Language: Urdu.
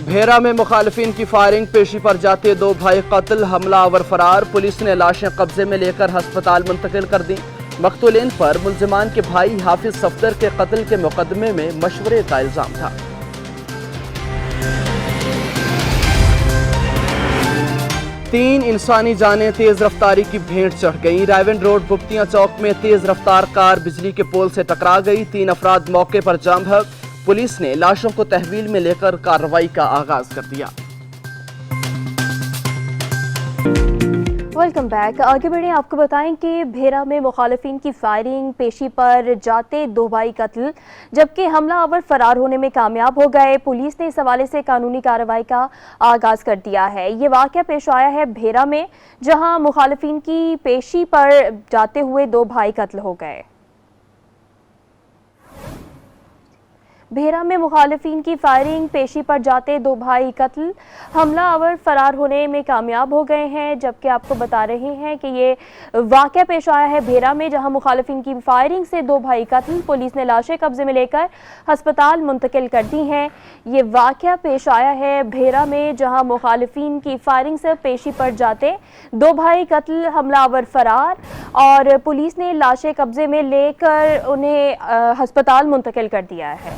بھیرا میں مخالفین کی فائرنگ، پیشی پر جاتے دو بھائی قتل، حملہ آور فرار، پولیس نے لاشیں قبضے میں لے کر ہسپتال منتقل کر دیں۔ مقتولین پر ملزمان کے بھائی حافظ صفدر کے قتل کے مقدمے میں مشورے کا الزام تھا۔ تین انسانی جانیں تیز رفتاری کی بھینٹ چڑھ گئیں۔ رائیونڈ روڈ بگتیاں چوک میں تیز رفتار کار بجلی کے پول سے ٹکرا گئی، 3 افراد موقع پر جاں بحق۔ پولیس نے لاشوں کو تحویل میں لے کر کارروائی کا آغاز کر دیا۔ Welcome back. آگے بڑھیں، آپ کو بتائیں کہ بھیرا میں مخالفین کی فائرنگ، پیشی پر جاتے 2 بھائی قتل جبکہ حملہ آور فرار ہونے میں کامیاب ہو گئے۔ پولیس نے اس حوالے سے قانونی کارروائی کا آغاز کر دیا ہے۔ یہ واقعہ پیش آیا ہے بھیرا میں، جہاں مخالفین کی پیشی پر جاتے ہوئے 2 بھائی قتل ہو گئے۔ بھیرا میں مخالفین کی فائرنگ، پیشی پر جاتے 2 بھائی قتل، حملہ آور فرار ہونے میں کامیاب ہو گئے ہیں جبکہ آپ کو بتا رہے ہیں کہ یہ واقعہ پیش آیا ہے بھیرا میں، جہاں مخالفین کی فائرنگ سے 2 بھائی قتل، پولیس نے لاشیں قبضے میں لے کر ہسپتال منتقل کر دی ہیں۔ یہ واقعہ پیش آیا ہے بھیرا میں، جہاں مخالفین کی فائرنگ سے پیشی پر جاتے 2 بھائی قتل، حملہ آور فرار، اور پولیس نے لاشیں قبضے میں لے کر انہیں ہسپتال منتقل کر دیا ہے۔